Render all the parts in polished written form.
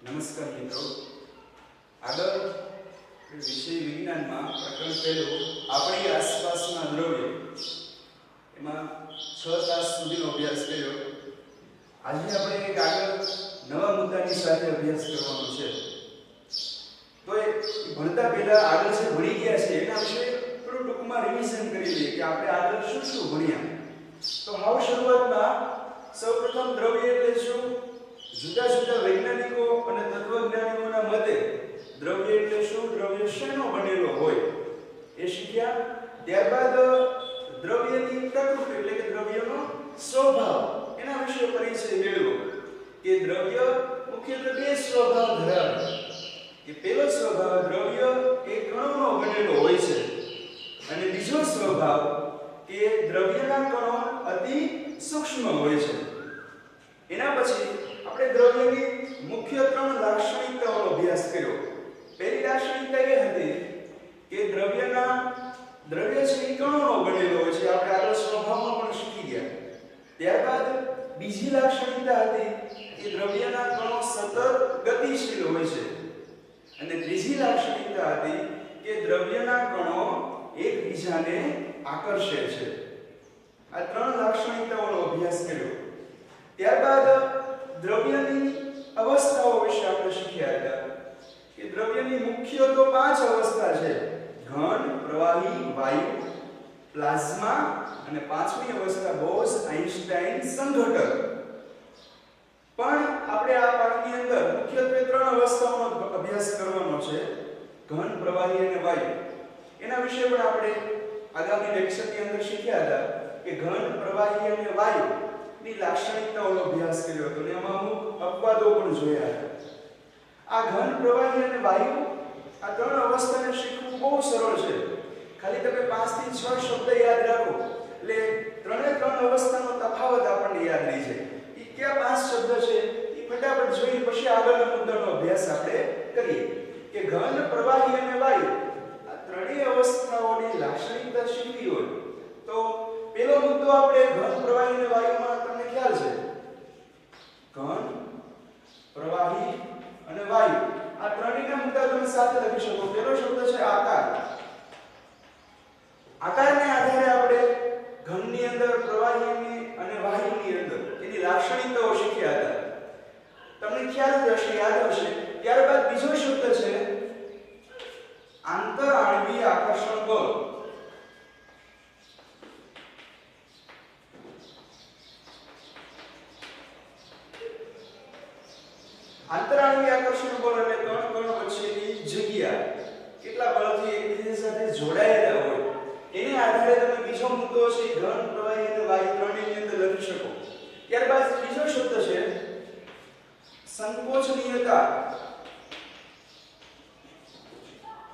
નમસ્કાર મિત્રો, આગળ વિષય વિજ્ઞાનમાં પ્રકરણ પહેલું આપણી આસપાસના દ્રવ્યો એમાં 6 તાસ સુધીનો અભ્યાસ કર્યો. આજે આપણે એક આગળ નવા મુદ્દાની સાથે અભ્યાસ કરવાનો છે. તો એ ભણતા પહેલા આગળ જે ભણી ગયા છે એના વિશે થોડું ટૂંકમાં રિવિઝન કરી લઈએ કે આપણે આગળ શું શું ભણ્યા. તો હાવ શરૂઆતમાં સૌપ્રથમ દ્રવ્ય એટલે શું, જુદા જુદા વૈજ્ઞાનિકો અને તત્વજ્ઞાનીઓના મતે દ્રવ્ય એટલે શું, દ્રવ્ય શેનો બનેલો હોય એ શીખ્યા. ત્યારબાદ દ્રવ્યની પ્રકૃતિ એટલે કે દ્રવ્યનો સ્વભાવ એના વિશે પરિચય મેળવ્યો કે દ્રવ્ય મુખ્યત્વે બે સ્વભાવ ધરાવે. કે પહેલો સ્વભાવ દ્રવ્ય એ કણોનો બનેલો હોય છે અને બીજો સ્વભાવ કે દ્રવ્યના કણો અતિ સૂક્ષ્મ હોય છે. એના પછી આપણે દ્રવ્યની મુખ્ય 3 લાક્ષણિકતાઓનો અભ્યાસ કર્યો. પહેલી લાક્ષણિકતા એ હતી કે દ્રવ્ય છે એ કણોનો બનેલો હોય છે. આપણે આગળ સ્વભાવમાં પણ શીખી ગયા. ત્યારબાદ બીજી લાક્ષણિકતા હતી કે દ્રવ્યના કણો સતત ગતિશીલ હોય છે અને ત્રીજી લાક્ષણિકતા હતી કે દ્રવ્યના કણો એકબીજાને આકર્ષે છે. આ 3 લાક્ષણિકતાઓનો અભ્યાસ કર્યો. ત્યારબાદ દ્રવ્યની અવસ્થાઓ વિશે આપણે શીખ્યા હતા કે દ્રવ્યની મુખ્ય તો 5 અવસ્થા છે: ઘન, પ્રવાહી, વાયુ, પ્લાઝ્મા અને પાંચમી અવસ્થા બોઝ-આઇન્સ્ટાઇન સંઘટક. પણ આપણે આ પાઠની અંદર મુખ્યત્વે 3 અવસ્થાઓનો અભ્યાસ કરવાનો છે: ઘન, પ્રવાહી અને વાયુ. એના વિશે પણ આપણે આગામી લેક્ચરની અંદર શીખ્યા હતા કે ઘન, પ્રવાહી અને વાયુ ની લાક્ષણિકતાઓનો અભ્યાસ કર્યો હતો અને એમાં અમુક અપવાદો પણ જોયા હતા. આ ઘન, પ્રવાહી અને વાયુ આ 3 અવસ્થાને શીખવું બહુ સરળ છે. ખાલી તમે 5 થી 6 શબ્દ યાદ રાખો એટલે 3 અવસ્થાનો તફાવત આપણને યાદ રહી જાય. એ કયા 5 શબ્દ છે એ ફટાફટ જોઈ પછી આગળના મુદ્દાનો અભ્યાસ આપણે કરીએ કે ઘન, પ્રવાહી અને વાયુ આ 3 અવસ્થાઓની લાક્ષણિકતા શીખવી હોય તો પહેલો મુદ્દો આપણે ઘન, પ્રવાહી અને વાયુમાં તમને ખ્યાલ છે ઘન, પ્રવાહી અને વાયુ આ ત્રણેયના મુદ્દા તમે સાથે લખી શકો. પહેલો શબ્દ છે આકાર. આકારને આધારે આપણે ઘનની અંદર, પ્રવાહીની અને વાયુની અંદર એની લાક્ષણિકતાઓ શીખ્યા હતા. તમને ખ્યાલ હશે, યાદ હશે. ત્યારબાદ બીજો શબ્દ છે આંતરઆણ્વીય આકર્ષણ બળ. આંતરઆણ્વીય આકર્ષણ બળ એટલે કણ વચ્ચેની જગ્યા કેટલા બળથી એકબીજા સાથે જોડાયેલા હોય એને આધારે તમે બીજો મુદ્દો છે ઘન, પ્રવાહી અને વાયુ ત્રણેયની અંદર લખી શકો. ત્યારબાદ બીજો શબ્દ છે સંકોચનીયતા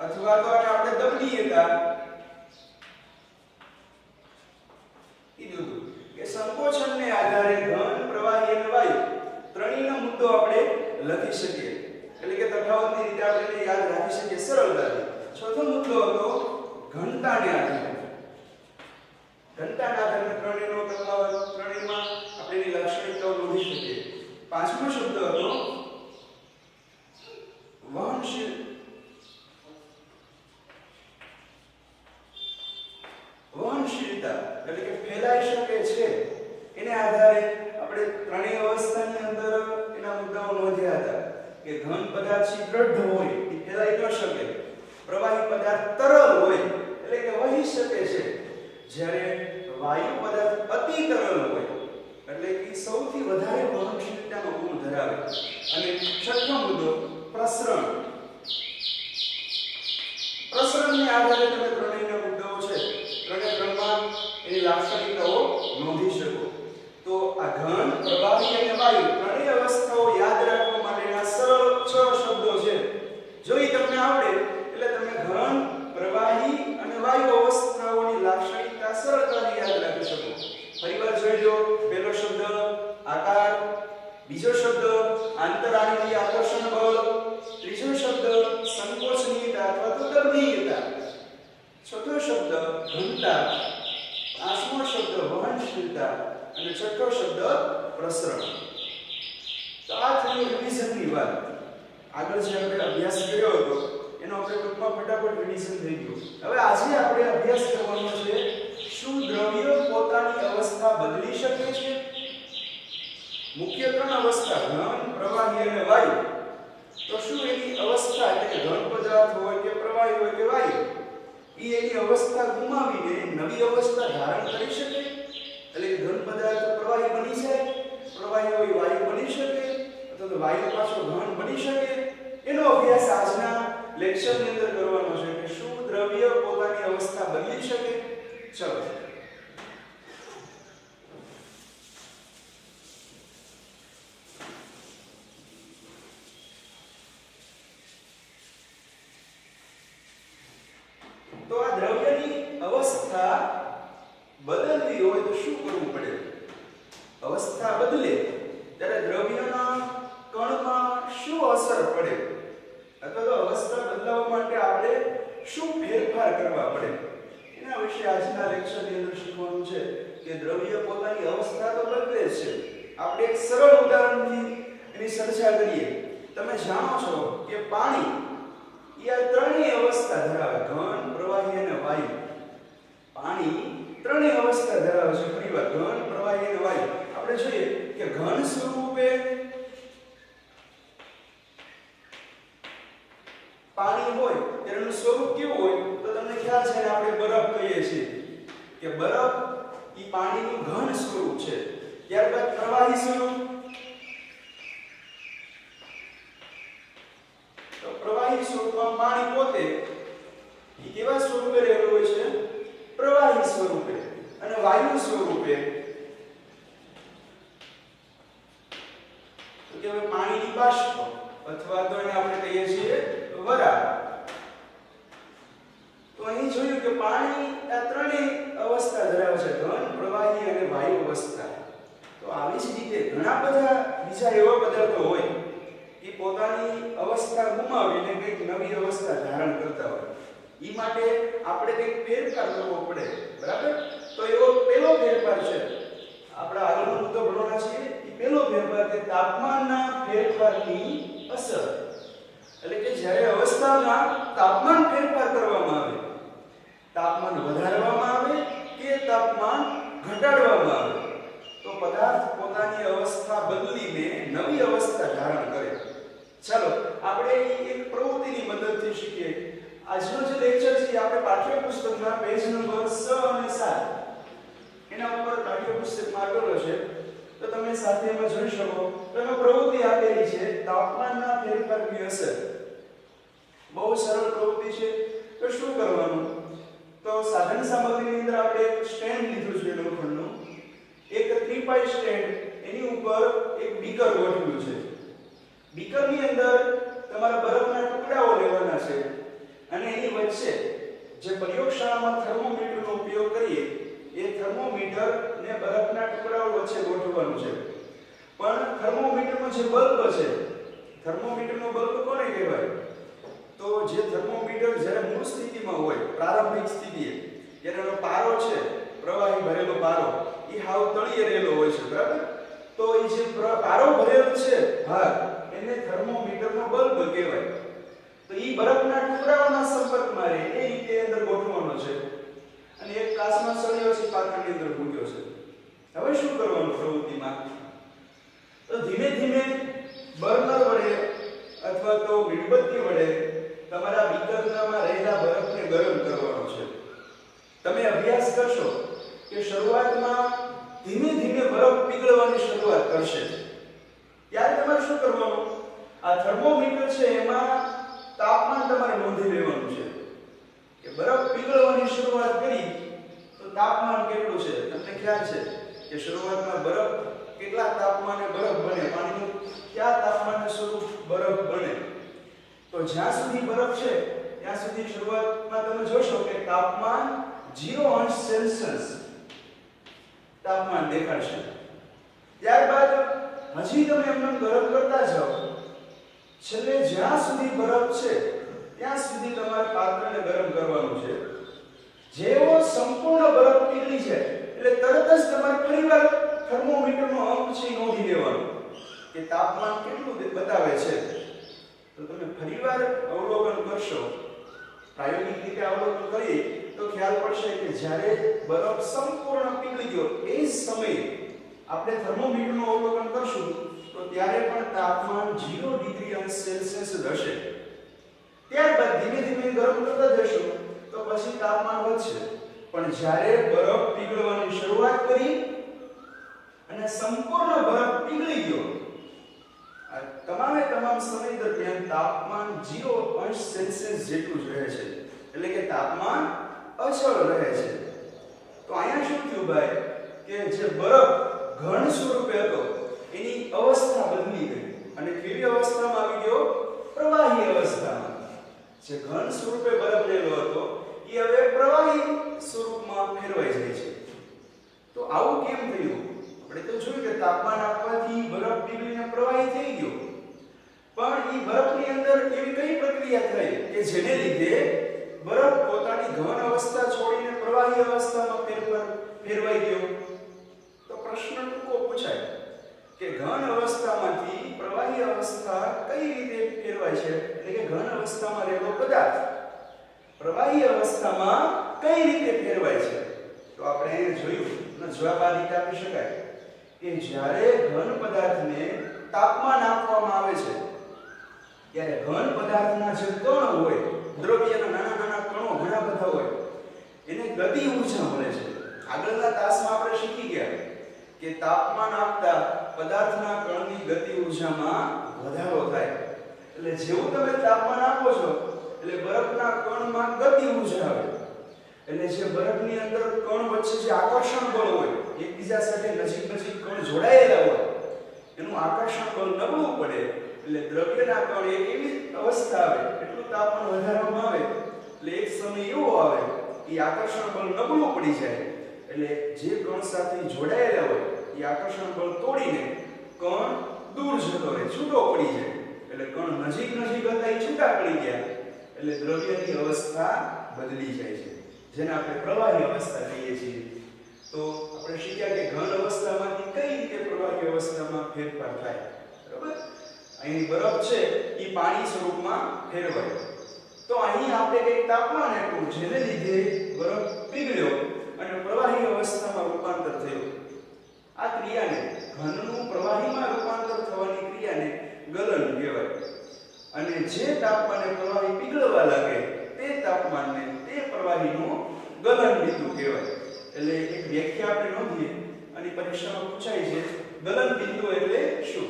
અથવા તો આપણે દબનીયતા કીધું કે સંકોચનને આધારે ઘન, પ્રવાહી અને વાયુ ત્રણેયનો મુદ્દો આપણે લખી શકીએ એટલે કે તફાવતની રીતે આપણે યાદ રાખી શકીએ સરળતાથી. ચોથો મુદ્દો હતો ઘનતાને આધારે. ઘનતાના આધારે ત્રણેયનો તફાવત, ત્રણેયમાં આપણે એની લાક્ષણિકતાઓ નોંધી શકીએ. પાંચમો શબ્દ હતો વહનશીલતા એટલે કે ફેલાઈ શકે છે. એને આધારે આપણે ત્રણેય અવસ્થાની અંદર એના મુદ્દાઓ નોંધ્યા હતા કે ઘન પદાર્થ દ્રઢ હોય એ ફેલાઈ ન શકે, પ્રવાહી પદાર્થ તરલ હોય એટલે કે વહી શકે છે, જ્યારે વાયુ પદાર્થ અતિ તરલ હોય એટલે કે સૌથી વધારે વહનશીલતાનો ગુણ ધરાવે. અને છઠ્ઠો મુદ્દો પ્રસરણ. પ્રસરણને આધારે તમે ત્રણેયના મુદ્દાઓ છે ત્રણમાં એની લાક્ષણિકતાઓ નોંધી શકો. તો આ ઘન, પ્રવાહી અને વાયુ ત્રણેય અવસ્થાઓ યાદ રાખવા માટેના સરળ 6 શબ્દો છે. જો એ તમને આવડે એટલે તમે ઘન, પ્રવાહી અને વાયુ અવસ્થાઓની લાક્ષણિકતા સરળતાથી યાદ રાખી શકો. ફરીવાર જોઈ લો. પહેલો શબ્દ આકાર, બીજો શબ્દ આંતરઆણ્વીય આકર્ષણ બળ, ત્રીજો શબ્દ સંકોચનીયતા અથવા તો દબનીયતા, ચોથો શબ્દ ઘનતા, પાંચમો શબ્દ વહનશીલતા અને છઠ્ઠો શબ્દ પ્રસરણ. તો આ થયું રિવિઝનની વાત. આગળ જે આપણે અભ્યાસ કર્યો હતો એનો આપણે ટૂંકમાં ફટાફટ રિવિઝન થઈ ગયું. હવે આજે આપણે અભ્યાસ કરવાનો છે શું દ્રવ્ય પોતાની અવસ્થા બદલી શકે છે? મુખ્ય ત્રણ અવસ્થા ઘન, પ્રવાહી અને વાયુ. તો શું એની અવસ્થા એટલે કે ઘન પદાર્થ હોય કે પ્રવાહી હોય કે વાયુ એની અવસ્થા ગુમાવીને નવી અવસ્થા ધારણ કરી શકે? એટલે કે ઘન પદાર્થ પ્રવાહી બની જાય, પ્રવાહી હોય વાયુ બની શકે, અથવા તો વાયુ પાછો ઘન બની શકે. એનો અભ્યાસ આજના લેક્ચરની અંદર કરવાનો છે કે શું દ્રવ્ય પોતાની અવસ્થા બદલી શકે. ચલો તો આ દ્રવ્યની અવસ્થા બદલવી હોય તો શું કરવું પડે? અવસ્થા બદલે ત્યારે દ્રવ્યના કણમાં શું અસર પડે, અથવા તો અવસ્થા બદલાવવા માટે આપણે શું ફેરફાર કરવા પડે, એના વિશે આજના લેક્ચરની અંદર શીખવાનું છે કે દ્રવ્ય પોતાની અવસ્થા તો બદલે છે. આપણે એક સરળ ઉદાહરણથી એની ચર્ચા કરીએ. તમે જાણો છો કે પાણી એ ત્રણેય અવસ્થા ધરાવે, ઘન, પ્રવાહી અને વાયુ. પાણી ત્રણેય અવસ્થા ધરાવે છે. ફરીવાર ઘન, પ્રવાહી અને વાયુ. આપણે જોઈએ કે ઘન સ્વરૂપે પાણી હોય તેનું સ્વરૂપ કેવું હોય તો તમને ખ્યાલ છે ને આપણે બરફ કહીએ છીએ કે બરફ એ પાણીનું ઘન સ્વરૂપ છે. ત્યારબાદ પ્રવાહી સ્વરૂપ, તો પ્રવાહી સ્વરૂપમાં પાણી પોતે એ કેવા સ્વરૂપે રહેલું હોય છે? પ્રવાહી સ્વરૂપે. અને વાયુ સ્વરૂપે તો કે પાણીની બાષ્પ અથવા તો એને આપણે કહીએ છીએ વરાળ. તો અહીં જોયું કે પાણી આ ત્રણેય અવસ્થા ધરાવે છે, ઘન, પ્રવાહી અને વાયુ અવસ્થા. તો આવી જ રીતે ઘણા બધા બીજા એવા પદાર્થો હોય કે પોતાની અવસ્થા ગુમાવીને કંઈક નવી અવસ્થા ધારણ કરતા હોય. એ માટે આપણે કંઈક ફેરફાર કરવો પડે, બરાબર? તો એવો પહેલો ફેરફાર છે આપણા આગળનો મુદ્દો ભણવાના છીએ. એ પહેલો ફેરફાર કે તાપમાનના ફેરફારની અસર. એટલે કે જ્યારે અવસ્થામાં તાપમાન ફેરફાર કરવામાં આવે, તાપમાન વધારવામાં આવે કે તાપમાન ઘટાડવામાં આવે, તો પદાર્થ પોતાની અવસ્થા બદલીને નવી અવસ્થા ધારણ કરે. ચાલો આપણે એક પ્રવૃત્તિની મદદથી શીખીએ. આજનો જે લેક્ચર છે આપણે પાઠ્યપુસ્તકના પેજ નંબર 6 અને 7 એના ઉપર પાઠ્યપુસ્તકમાં આપેલો છે. તો તમે સાથે એમાં જોઈ શકો તો એમાં પ્રવૃત્તિ આપેલી છે તાપમાનના ફેરફારની અસર. બહુ સરળ પ્રવૃત્તિ છે. તો શું કરવાનું? તો સાધન સામગ્રીની અંદર આપણે એક સ્ટેન્ડ લીધું છે લોખંડનું, એક 3 સ્ટેન્ડ, એની ઉપર એક બીકર ગોઠવ્યું છે. બીકરની અંદર તમારા બરફના ટુકડાઓ લેવાના છે અને એની વચ્ચે જે પ્રયોગશાળામાં થર્મોમીટરનો ઉપયોગ કરીએ એ થર્મોમીટર ને બરફના ટુકડાઓ વચ્ચે ગોઠવવાનું છે. પણ થર્મોમીટરનો જે બલ્બ છે, થર્મોમીટરનો બલ્બ કોને કહેવાય? તો જે થર્મોમીટર જ્યારે મૂળ સ્થિતિમાં હોય, પ્રારંભિક સ્થિતિએ, જ્યારે એનો પારો છે, પ્રવાહી ભરેલો પારો, એ હાવ તળિયે રહેલો હોય છે, બરાબર? તો એ જે પારો ભરેલો છે ભાગ એને થર્મોમીટરનો બલ્બ કહેવાય. તો એ બરફના ટુકડાઓના સંપર્કમાં રહે એ રીતે અંદર ગોઠવવાનો છે અને એક કાચનો સળિયો છે પાત્રની અંદર મૂક્યો છે. હવે શું કરવાનું પ્રવૃત્તિમાં? તો ધીમે ધીમે બર્નર વડે અથવા તો મીણબત્તી વડે તમારા બીકરમાં રહેલા બરફને ગરમ કરવાનો છે. તમે અભ્યાસ કરશો કે શરૂઆતમાં ધીમે ધીમે બરફ પીગળવાની શરૂઆત કરશે. ત્યારે તમારે શું કરવાનું? આ થર્મોમીટર છે એમાં તાપમાન તમારે નોંધી લેવાનું છે કે બરફ પીગળવાની શરૂઆત કરી તો તાપમાન કેટલું છે. તમને ખ્યાલ છે કે શરૂઆતમાં બરફ કેટલા તાપમાને બરફ બને, પાણીનું કયા તાપમાને સ્વરૂપ બરફ બને. તો જ્યાં સુધી બરફ છે ત્યાં સુધી શરૂઆતમાં તમે જોશો કે તાપમાન 0°C તાપમાન દેખાડશે. ત્યારબાદ હજી તમે એમને ગરમ કરતા જાઓ, છેલ્લે જ્યાં સુધી બરફ છે ત્યાં સુધી તમારે પાત્રને ગરમ કરવાનું છે. જેવો સંપૂર્ણ બરફ પીગળી જાય એટલે તરત જ તમારે ફરીવાર થર્મોમીટરનો અંક છે નોંધી લેવાનો કે તાપમાન કેટલું બતાવે છે. તો ફરીવાર અવલોકન કરશો, પ્રાયોગિક રીતે અવલોકન કરીએ તો ખ્યાલ પડશે કે જ્યારે બરફ સંપૂર્ણ પીગળી ગયો એ જ સમયે આપણે થર્મોમીટરનું અવલોકન કરશું તો ત્યારે પણ તાપમાન 0 ડિગ્રી અંશ સેલ્સિયસ રહેશે. ત્યારબાદ ધીમે ધીમે ગરમ કરતા જશું તો પછી તાપમાન વધશે. પણ જ્યારે બરફ પીગળવાની શરૂઆત કરી અને સંપૂર્ણ બરફ પીગળી ગયો, આ તમામ સમય દરમિયાન તાપમાન 0 અંશ સેલ્સિયસ જેટલું જ રહે છે, એટલે કે તાપમાન અચળ રહે છે. તો અહીંયા શું થયું ભાઈ કે જે બરફ ઘન સ્વરૂપે હતો એની અવસ્થા બદલી ગઈ અને કેવી અવસ્થામાં આવી ગયો? પ્રવાહી અવસ્થામાં. જે ઘન સ્વરૂપે બરફ રહેલો હતો એ હવે પ્રવાહી સ્વરૂપમાં ફેરવાઈ જાય છે. તો આવું કેમ થયું? આપણે તો જોયું કે તાપમાન આપવાથી બરફ પીગળીને પ્રવાહી થઈ ગયો, પણ એ બરફની અંદર એવી કઈ પ્રક્રિયા થઈ કે જેને લીધે બરફ પોતાની ઘન અવસ્થા છોડીને પ્રવાહી અવસ્થામાં ફેરવાઈ ગયો? તો પ્રશ્ન ટૂંકો પૂછાય કે ઘન અવસ્થામાંથી પ્રવાહી અવસ્થા કઈ રીતે ફેરવાય છે, એટલે કે ઘન અવસ્થામાં રહેલો પદાર્થ પ્રવાહી અવસ્થામાં કઈ રીતે ફેરવાય છે? તો આપણે અહીં જોયું અને જવાબ આ રીતે આપી શકાય કે જ્યારે ઘન પદાર્થને તાપમાન આપવામાં આવે છે ત્યારે ઘન પદાર્થના જે કણ હોય, દ્રવ્યના નાના નાના કણો ઘણા બધા હોય, એને ગતિ ઊર્જા મળે છે. આગળના તાસમાં આપણે શીખી ગયા કે તાપમાન આપતા પદાર્થના કણની ગતિ ઊર્જામાં વધારો થાય. એટલે જેવું તમે તાપમાન આપો છો એટલે બરફના કણમાં ગતિ ઊર્જા આવે. એટલે જે બરફની અંદર કણ વચ્ચે જે આકર્ષણ બળ હોય, એકબીજા સાથે નજીક કણ જોડાયેલા હોય, એનું આકર્ષણ બળ નબળું પડે એટલે દ્રવ્યના કણ એક એવી અવસ્થા આવે, એટલું તાપમાન વધારવામાં આવે એટલે એક સમય એવો આવે કે આકર્ષણ બળ નબળું પડી જાય. એટલે જે કણ સાથે જોડાયેલા હોય એ આકર્ષણ બળ તોડીને કણ દૂર જતો રહે, છૂટો પડી જાય. એટલે કણ નજીક હતા એ છૂટા પડી ગયા એટલે દ્રવ્યની અવસ્થા બદલી જાય છે, જેને આપણે પ્રવાહી અવસ્થા કહીએ છીએ. તો આપણે શીખ્યા કે ઘન અવસ્થામાંથી કઈ રીતે પ્રવાહી અવસ્થામાં ફેરફાર થાય. બરાબર? અહીં બરફ છે એ પાણી સ્વરૂપમાં ફેરવાય. તો અહીં આપણે કંઈક તાપમાન આપ્યું જેને લીધે બરફ પીગળ્યો અને પ્રવાહી અવસ્થામાં રૂપાંતર થયું. આ ક્રિયાને, ઘનનું પ્રવાહીમાં રૂપાંતર થવાની ક્રિયાને ગલન કહેવાય. અને જે તાપમાને પ્રવાહી પીગળવા લાગે તે તાપમાનને, તે પ્રવાહીનું ગલન બિંદુ કહેવાય. એટલે એક વ્યાખ્યા આપણે નોંધીએ અને પરીક્ષામાં પૂછાય છે, ગલન બિંદુ એટલે શું?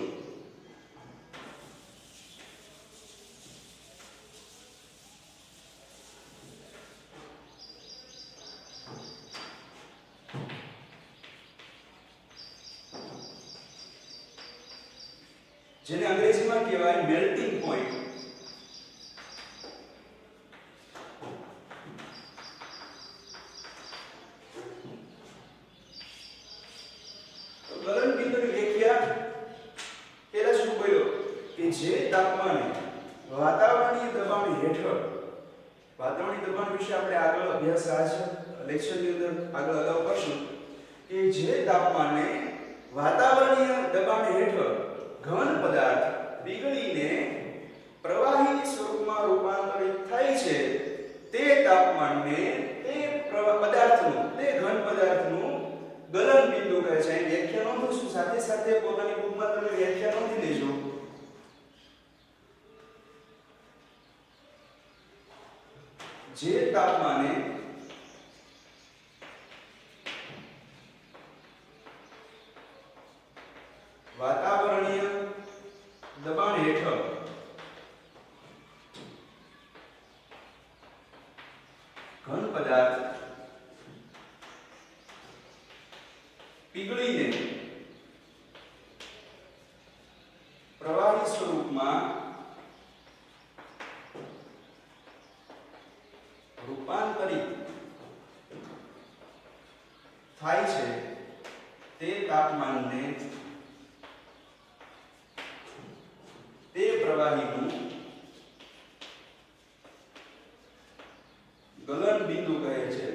જેને અંગ્રેજીમાં કહેવાય મેલ્ટિંગ પોઈન્ટ. તો ગલન બિંદુની વ્યાખ્યા પહેલા શું બોલ્યો કે જે તાપમાને વાતાવરણીય દબાણ હેઠળ, વાતાવરણીય દબાણ વિશે આપણે આગળ અભ્યાસ આજ લેક્ચરની અંદર આગળ અગાઉ કરશું કે જે તાપમાને વાતાવરણીય દબાણ હેઠળ ઘન પદાર્થ પીગળીને પ્રવાહી સ્વરૂપમાં રૂપાંતરિત થાય છે તે તાપમાનને તે પદાર્થનું, તે ઘન પદાર્થનું ગલન બિંદુ કહે છે. અહીં વ્યાખ્યા નોંધું છું, સાથે સાથે પોતાની બુકમાં તમે વ્યાખ્યા નોંધી લેજો. જે તાપમાને વાતાવરણીય દબાણ હેઠળ ઘન પદાર્થ પીગળીને પ્રવાહી સ્વરૂપમાં રૂપાંતરિત થાય છે તે તાપમાનને, તે પ્રવાહીનું ગલન બિંદુ કહે છે.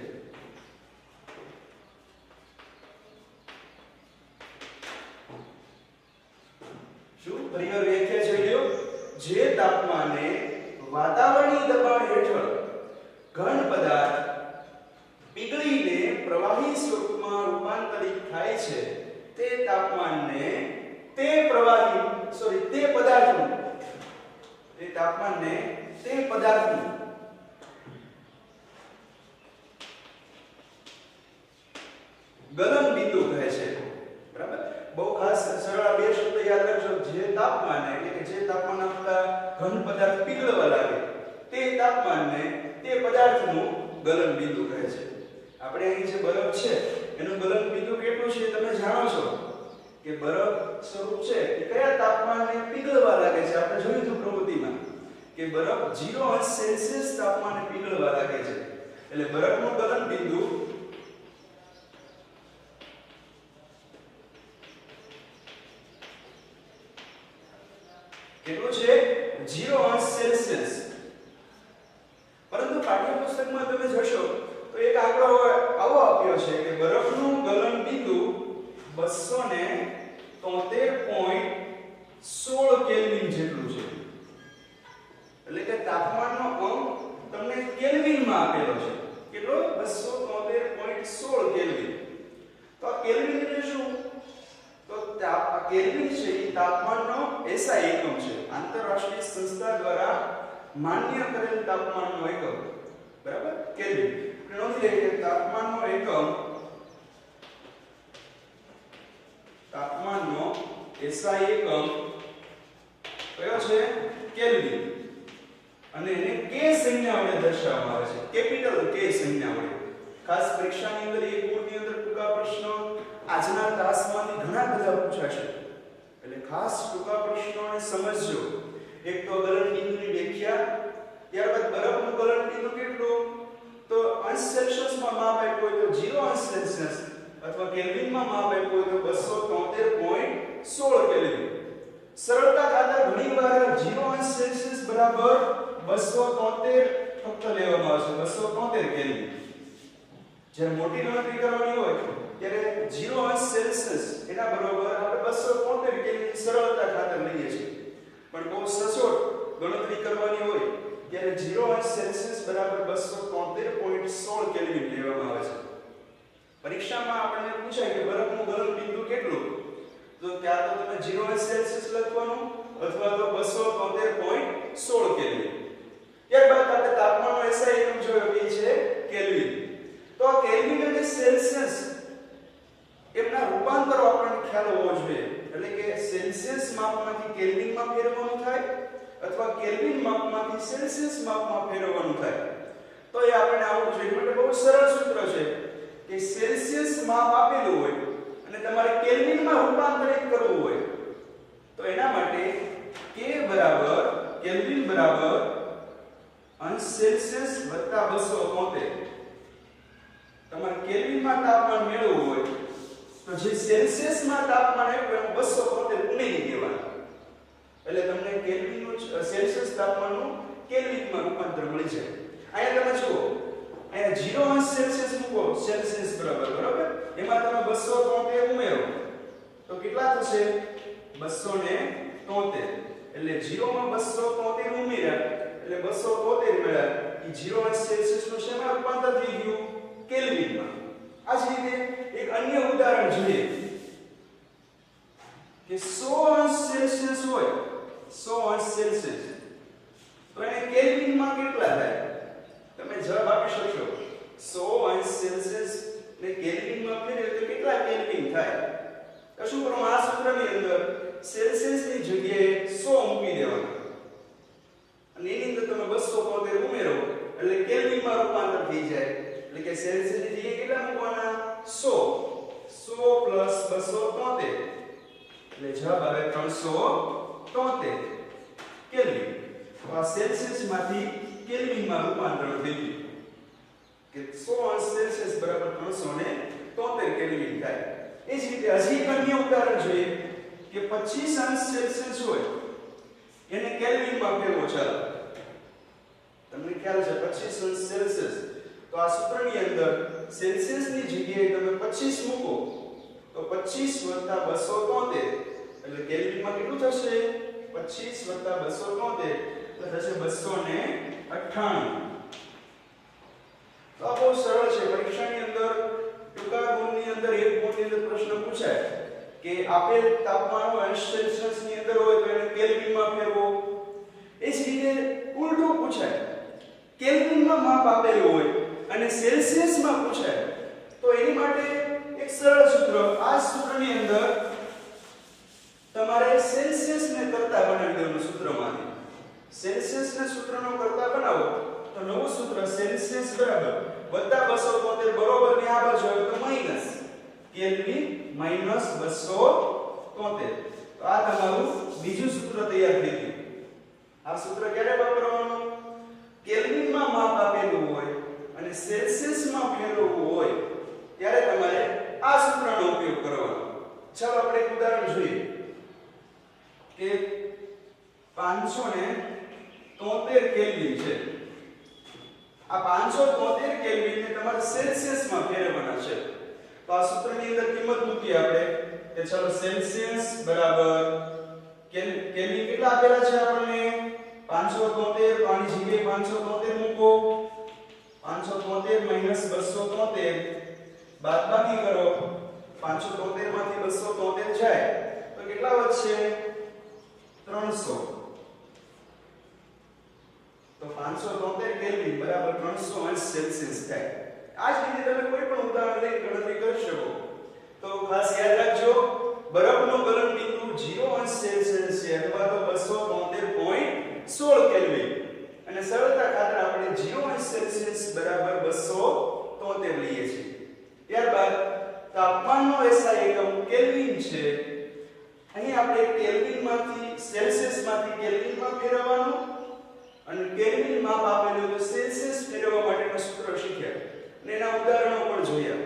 શું? ફરીવાર વ્યાખ્યા જોઈ લો. જે તાપમાને વાતાવરણીય દબાણ હેઠળ ઘન પદાર્થ પીગળીને પ્રવાહી સ્વરૂપમાં રૂપાંતરિત થાય છે તે તાપમાનને તે પદાર્થનું ગલન બિંદુ કહે છે. બરાબર. બહુ ખાસ સરળ બે શબ્દ યાદ રાખજો. જે તાપમાન એટલે કે જે તાપમાન આપતા ઘન પદાર્થ પીગળવા લાગે તે તાપમાનને તે પદાર્થનું ગલન બિંદુ કહે છે. આપણે અહીં જે બરફ છે એનું ગલન બિંદુ કેટલું છે તમે જાણો છો કે બરફ સ્વરૂપ છે એ કયા તાપમાને પીગળવા લાગે છે. આપણે જોયું હતું પ્રવૃત્તિમાં કે બરફ 0°C તાપમાને પીગળવા લાગે છે. એટલે બરફનું ગલન બિંદુ કેટલું છે 0°C. પરંતુ પાઠ્યપુસ્તકમાં તમે જોશો તો એક આંકડો આવો આપ્યો છે કે બરફનું ગલન બિંદુ 273.16 કેલ્વિન જેટલું છે. એટલે કે તાપમાનનો અંક તમને કેલ્વિનમાં આપેલો છે. કેટલો 273.16 કેલ્વિન. તો આ કેલ્વિન એટલે શું? તો આ કેલ્વિન છે એ તાપમાનનો SI એકમ છે. આંતરરાષ્ટ્રીય સંસ્થા દ્વારા માન્ય કરેલ તાપમાનનો એકમ. બરાબર. કેલ્વિન. નોંધ લે કે તાપમાનનો SI એકમ કયો છે? કેલ્વિન. અને એને K સંજ્ઞા વડે દર્શાવવામાં આવે છે. કેપિટલ K સંજ્ઞા વડે. ખાસ પરીક્ષાની અંદર એક ગુણની અંદર ટૂંકા પ્રશ્નો આજના તાસમાંથી ઘણા બધા પૂછાશે. એટલે ખાસ ટૂંકા પ્રશ્નોને સમજજો. એક તો ગલન બિંદુની વ્યાખ્યા, ત્યારબાદ બરફનું ગલન બિંદુ કેટલું? તો અંશ સેલ્સિયસમાં માપ આપ્યું હોય તો 0°C અથવા કેલ્વિનમાં માપ આપ્યું હોય તો 273.16 કેલ્વિન. સરળતા ખાતર ઘણીવાર 0°C બરાબર 273 ફક્ત લેવામાં આવે છે. 273 કેલ્વિન. જ્યારે મોટી ગણતરી કરવાની હોય ત્યારે 0°C એના બરોબર આપણે 273 કેલ્વિન સરળતા ખાતર લઈએ છીએ. પણ બહુ સચોટ ગણતરી કરવાની હોય ત્યારે 0°C બરાબર 273.16 કેલ્વિન લેવામાં આવે છે. પરીક્ષામાં આપણને પૂછાય કે બરફનું ગલન બિંદુ કેટલું? તો ત્યાં તો તમે 0°C લખવાનું અથવા તો 273.16 કેલ્વિન. ત્યારબાદ આપણે તાપમાનનો SI એકમ જોયો કે છે કેલ્વિન. તો આ કેલ્વિન અને સેલ્સિયસ એમના રૂપાંતરો આપણને ખ્યાલ હોવો જોઈએ. એટલે કે સેલ્સિયસ માપમાંથી કેલ્વિનમાં ફેરવવાનું થાય અથવા કેલ્વિન માપમાંથી સેલ્સિયસ માપમાં ફેરવવાનું થાય. તો એ આપણે આવડવું જોઈએ. એટલે બહુ સરળ સૂત્ર છે કે સેલ્સિયસ માપ આપેલું હોય અને તમારે કેલ્વિનમાં રૂપાંતરિત કરવું હોય તો એના માટે K બરાબર કેલ્વિન બરાબર અંશ સેલ્સિયસ વત્તા 273. તમારે કેલ્વિનમાં તાપમાન મેળવવું હોય તો જે સેલ્સિયસમાં તાપમાન આપ્યું એમાં 273 ઉમેરી દેવાનું. એટલે તમને કેલ્વિનનું સેલ્સિયસ તાપમાનનું કેલ્વિનમાં રૂપાંતર મળી જાય. અહીંયા તમે જુઓ, અહીંયા 0°C મૂકો સેલ્સિયસ બરાબર. એમાં તમે 273 ઉમેરો તો કેટલા થશે? 273. એટલે 0 માં 273 ઉમેર્યા એટલે 273 મળ્યા. એ 0°C નું શેમાં રૂપાંતર થઈ ગયું? કેલ્વિનમાં. આ જ રીતે એક અન્ય ઉદાહરણ જોઈએ કે 100°C હોય 100°C તો એને કેલ્વિનમાં કેટલા થાય? તમે જવાબ આપી શકશો. 100°C ને કેલ્વિનમાં ફેરવીએ તો કેટલા કેલ્વિન થાય? તો શું કરવાનું? આ સૂત્રની અંદર સેલ્સિયસની જગ્યાએ 100 મૂકી દેવાના અને એની અંદર તમે 273 ઉમેરો એટલે કેલ્વિનમાં રૂપાંતર થઈ જાય. એટલે કે સેલ્સિયસની જગ્યાએ કેટલા મૂકવાના? 100 273 એટલે જવાબ આવે 373 કેલ્વિન. તો આ સેલ્સિયસમાંથી કેલ્વિનમાં રૂપાંતર થઈ ગયું કે 100°C બરાબર 373 કેલ્વિન થાય. એ જ રીતે હજી એક અન્ય ઉદાહરણ જોઈએ કે 25°C હોય એને કેલ્વિનમાં ફેરવો. ચાલો તમને ખ્યાલ છે 25°C. તો આ સૂત્રની અંદર સેલ્સિયસની જગ્યાએ તમે 25 મૂકો તો 25 + 273 એટલે કેલ્વિનમાં કેટલું થશે? 25 + 273 એટલે થશે 298. તો આ બહુ સરળ છે. પરીક્ષાની અંદર ટૂંકા ગુણની અંદર એક ગુણની અંદર પ્રશ્ન પૂછાય કે આપેલ તાપમાન હોય સેલ્સિયસ ની અંદર હોય તો એને કેલ્વિનમાં ફેરવો. એ જ રીતે ઉલટું પૂછાય, કેલ્વિનમાં માપ આપેલું હોય અને સેલ્સિયસમાં પૂછાય તો એની માટે એક સરળ સૂત્ર, આ સૂત્રની અંદર તમારે સેલ્સિયસને કરતા બનાવી દેવાનું. સૂત્રમાંથી સેલ્સિયસને સૂત્રનો કરતા બનાવો તો નવું સૂત્ર સેલ્સિયસ બરાબર +273 બરોબર ની આ બાજુ આવે તો માઈનસ કેલ્વિન માઈનસ 273. તો આ તમારું બીજું સૂત્ર તૈયાર થઈ ગયું. આ સૂત્ર ક્યારે વાપરવાનું? કેલ્વિનમાં માપ આપેલું હોય અને સેલ્સિયસમાં ફેરવવું હોય ત્યારે તમારે આ સૂત્રનો ઉપયોગ કરવાનો. ચાલો આપણે એક ઉદાહરણ જોઈએ કે 573 કેલ્વિન છે. આ 573 કેલ્વિન ને તમારે સેલ્સિયસમાં ફેરવવાના છે. તો આ સૂત્રની અંદર કિંમત મૂકીએ આપણે કે ચાલો સેલ્સિયસ બરાબર કેલ્વિન કેટલા આપેલા છે આપણને 573. તો આની જગ્યાએ 573 મૂકો. 573 માઈનસ 273 બાદબાકી કરો. 573 માંથી 273 જાય તો કેટલા વધશે? 300. તો 573 કેલ્વિન બરાબર 300 સેલ્સિયસ થાય. આ જ રીતે તમે કોઈ પણ ઉદાહરણ લઈ ગણતરી કરી શકો. તો ખાસ યાદ રાખજો, બરફનું ગલનબિંદુ 0 સેલ્સિયસ છે અથવા તો 273.16 કેલ્વિન અને સરળતા ખાતર આપણે 0 સેલ્સિયસ બરાબર 273 લઈએ છીએ. ત્યારબાદ તાપમાનનો SI એકમ કેલ્વિન છે. અહીં આપણે કેલ્વિનમાંથી સેલ્સિયસમાંથી કેલ્વિનમાં ફેરવવાનું અને કેલ્વિન માપ આપેલું તો સેલ્સિયસ ફેરવવા માટેનું સૂત્ર શીખ્યા અને એના ઉદાહરણો પણ જોયા.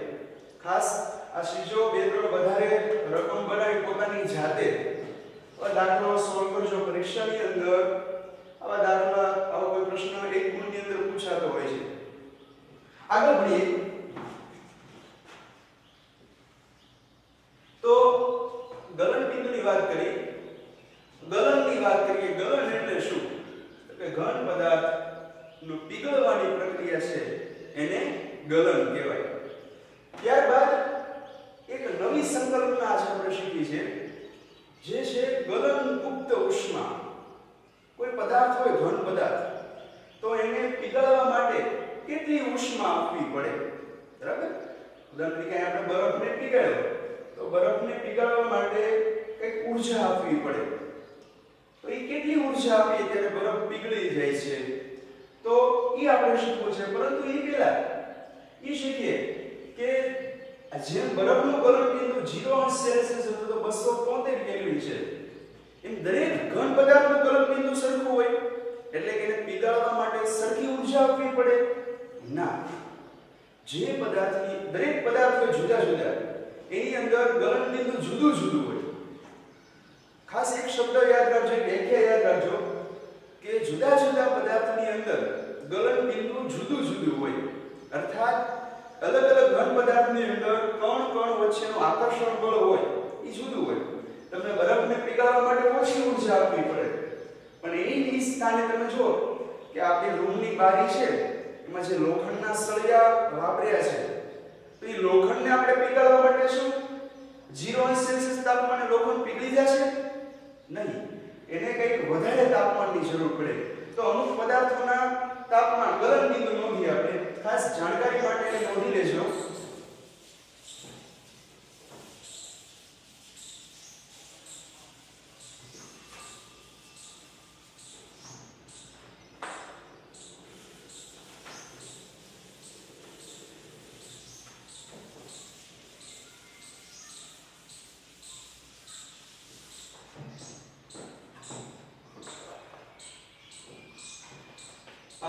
ખાસ આ શીજો 2-3 વધારે રકમ બનાવી પોતાની જાતે દાખલો સોલ્વ કરજો. પરીક્ષાની અંદર આવા દાખલા, આવો કોઈ પ્રશ્ન એક ગુણની અંદર પૂછાતો હોય છે. આગળ વધીએ તો ગલનબિંદુની વાત કરી, ગલનની વાત કરીએ. ગલન એટલે શું? કે ઘન પદાર્થનું પીગળવાની પ્રક્રિયા છે એને ગલન કહેવાય. ત્યારબાદ એક નવી સંકલ્પના આજે આપણે શીખી છે જે છે ગલન મુક્ત ઉષ્મા. કોઈ પદાર્થ હોય ઘન પદાર્થ તો એને પીગળવા માટે કેટલી ઉષ્મા આપવી પડે, બરાબર? ઉદાહરણ તરીકે આપણે બરફને પીગળ્યો તો બરફને પીગળવા માટે કંઈક ઊર્જા આપવી પડે. તો એ કેટલી ઊર્જા આપીએ ત્યારે બરફ પીગળી જાય છે તો એ આપણે શીખવું છે. પરંતુ એ પહેલા એ શીખીએ કે જેમ બરફનું ગલનબિંદુ 0 સેલ્સિયસ હતું તો 273 કેલ્વિન છે, એમ દરેક ઘન પદાર્થનું ગલનબિંદુ સરખું હોય એટલે કે એને પીગળવા માટે સરખી ઊર્જા આપવી પડે? ના. જે પદાર્થની દરેક પદાર્થ હોય જુદા જુદા એની અંદર ગલનબિંદુ જુદું જુદું હોય. ખાસ એક શબ્દ યાદ રાખજો, વ્યાખ્યા યાદ રાખજો કે જુદા જુદા પદાર્થની અંદર ગલનબિંદુ જુદું જુદું હોય. અર્થાત અલગ અલગ ઘન પદાર્થની અંદર કણ કણ વચ્ચેનું આકર્ષણ બળ હોય એ જુદું હોય. તમને બરફને પીગળવા માટે ઓછી ઊર્જા આપવી પડે પણ એની સ્થાને તમે જુઓ કે આપણી રૂમની બારી છે એમાં જે લોખંડના સળિયા વાપર્યા છે તો એ લોખંડને આપણે પીગળવા માટે શું 0 સેલ્સિયસ તાપમાને લોખંડ પીગળી જશે? નહીં. એને કંઈક વધારે તાપમાનની જરૂર પડે. તો અમુક પદાર્થોના તાપમાન ગલનબિંદુ નોંધી આપણે ખાસ જાણકારી માટે એને નોંધી લેજો.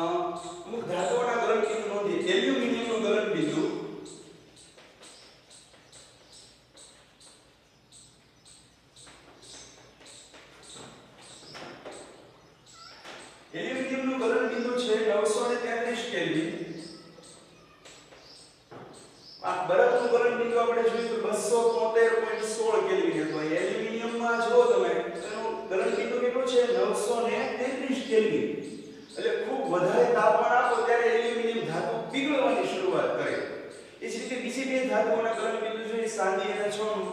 અમુક ધાતુઓના ગલનબિંદુ નોંધીએ. એલ્યુમિનિયમનું ગલનબિંદુ છે 933 કેલ્વિન. આ બરફનું ગલનબિંદુ આપણે જોયું તો 273.16 કેલ્વિન હતું. એલ્યુમિનિયમમાં જો તમે એનું ગલનબિંદુ કેટલું છે 933 કેલ્વિન એટલે ખૂબ વધારે તાપમાન આપો ત્યારે એલ્યુમિનિયમ ધાતુ પીગળવાની શરૂઆત કરે એ જ રીતે બીજી બે ધાતુઓના ગલનબિંદુ જોઈએ ચાંદી અને સોનું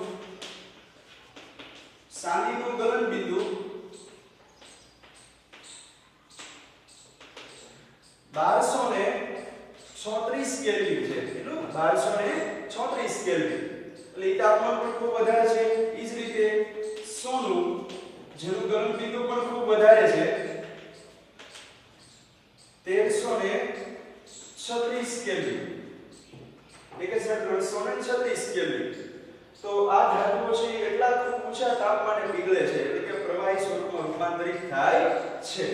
ચાંદીનું ગલનબિંદુ 1236 કેલ્વિન છે કેટલું 1236 કેલ્વિન એટલે એ તાપમાન પણ ખૂબ વધારે છે એ જ રીતે સોનું જેનું ગલનબિંદુ પણ ખૂબ વધારે છે 1336 કેલ્વિન 1336 કેલ્વિન તો આ ધાતુઓ છે એટલા ખૂબ ઊંચા તાપમાને પીગળે છે એટલે કે પ્રવાહી સ્વરૂપમાં રૂપાંતરિત થાય છે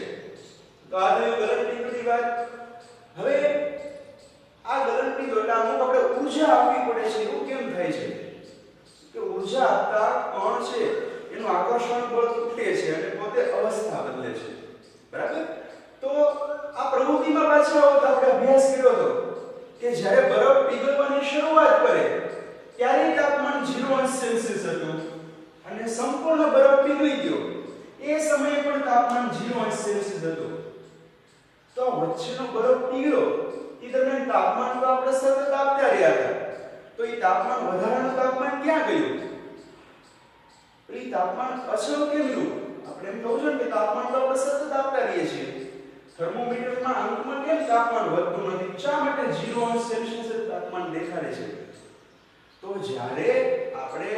તો આ થયું ગલનબિંદુની વાત હવે આ ગલનબિંદુ એટલે અમુક આપણે ઊર્જા આપવી પડે છે એવું કેમ થાય છે કે ઊર્જા આપતા કણ છે એનું આકર્ષણ બળ તૂટે છે અને પોતે અવસ્થા બદલે છે બરાબર તો આ પ્રવૃત્તિમાં પાછા આવો તો આપણે અભ્યાસ કર્યો હતો કે જ્યારે બરફ પીગળવાની શરૂઆત કરે ત્યારે તાપમાન 0 અંશ સેલ્સિયસ હતું અને સંપૂર્ણ બરફ પીગળી ગયો એ સમયે પણ તાપમાન 0 અંશ સેલ્સિયસ હતું તો વચ્ચેનો બરફ પીગળ્યો એ દરમિયાન તાપમાન તો આપણે સતત આપતા રહ્યા હતા તો એ તાપમાન વધારાનું તાપમાન ક્યાં ગયું એ તાપમાન અચળ કેમ રહ્યું આપણે એમ કહું છું કે તાપમાન તો આપણે સતત આપતા રહીએ છીએ થર્મોમીટરમાં અંકમાં કેમ તાપમાન વધતું નથી શા માટે 0 અંશ સેલ્સિયસ તાપમાન દેખાડે છે તો જ્યારે આપણે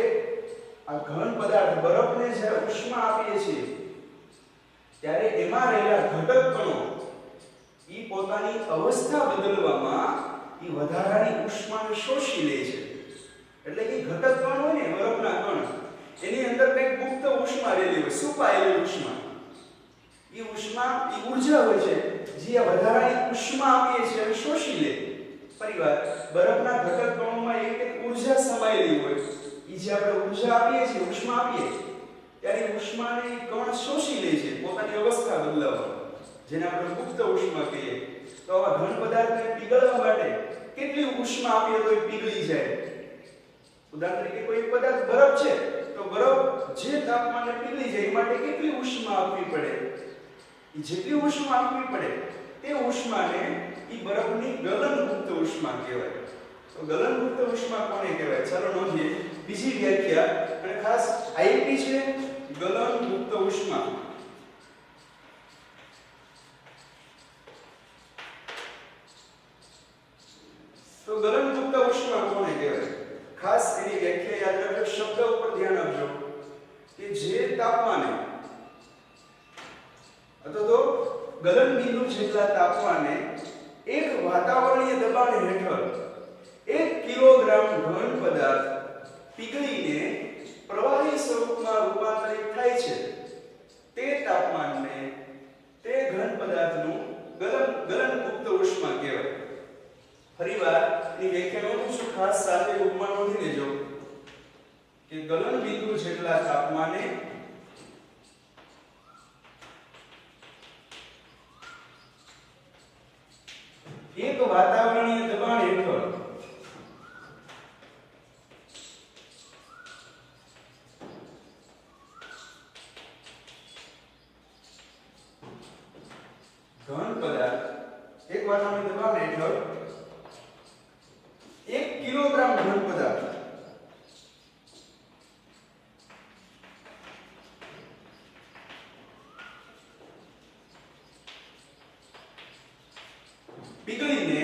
આ ઘન પદાર્થ બરફને જ્યારે ઉષ્મા આપીએ છીએ ત્યારે એમાં રહેલા ઘટક કણો ઈ પોતાની અવસ્થા બદલવામાં ઈ વધારાની ઉષ્માને શોષી લે છે એટલે કે ઘટક કણ હોય ને બરફના કણ એની અંદર કંઈક ગુપ્ત ઉષ્મા રહેલી હોય છુપાયેલી ઉષ્મા ઈ ઊર્જા હોય છે જે આ વધારાની ઉષ્મા આપીએ છીએ અને શોષી લે પરિવાર બરફના ઘટક કણોમાં એક ઊર્જા સમાયેલી હોય ઈ જે આપણે ઊર્જા આપીએ છીએ ઉષ્મા આપીએ ત્યારે ઉષ્માને કણ શોષી લે છે પોતાની અવસ્થા બદલાવવા જેને આપણે ગુપ્ત ઉષ્મા કહીએ તો આ ઘન પદાર્થને પીગળવા માટે કેટલી ઉષ્મા આપીએ તો એ પીગળી જાય ઉદાહરણ તરીકે કોઈ પદાર્થ બરફ છે તો બરફ જે તાપમાને પીગળી જાય એ માટે કેટલી ઉષ્મા આપવી પડે એ જેટલી ઉષ્મા આપવી પડે તે ઉષ્માને ઈ બરફની ગલનગુપ્ત ઉષ્મા કહેવાય તો ગલનગુપ્ત ઉષ્મા કોને કહેવાય ચાલો નોંધીએ બીજી વ્યાખ્યા અને ખાસ આઈપી છે ગલનગુપ્ત ઉષ્મા તો ગલનગુપ્ત ઉષ્મા કોને કહેવાય ખાસ એની વ્યાખ્યા યાદ રાખજો શબ્દ ઉપર ધ્યાન આપજો કે જે તાપમાને અથવા તો ગલનબિંદુ જેટલા તાપમાને એક વાતાવરણીય દબાણ હેઠળ 1 કિલોગ્રામ ઘન પદાર્થ પીગળીને પ્રવાહી સ્વરૂપમાં રૂપાંતરિત થાય છે તે તાપમાનને તે ઘન પદાર્થનું ગલનગુપ્ત ઉષ્મા કહેવાય ફરીવાર એની વ્યાખ્યા નોંધું છું ખાસ સાથે ઉપમા નોંધી લેજો કે ગલનબિંદુ જેટલા તાપમાને એક વાતાવરણીય દબાણ હેઠળ ઘન પદાર્થ એક વાતાવરણીય દબાણ હેઠળ 1 કિલોગ્રામ ઘન પદાર્થ પીગળીને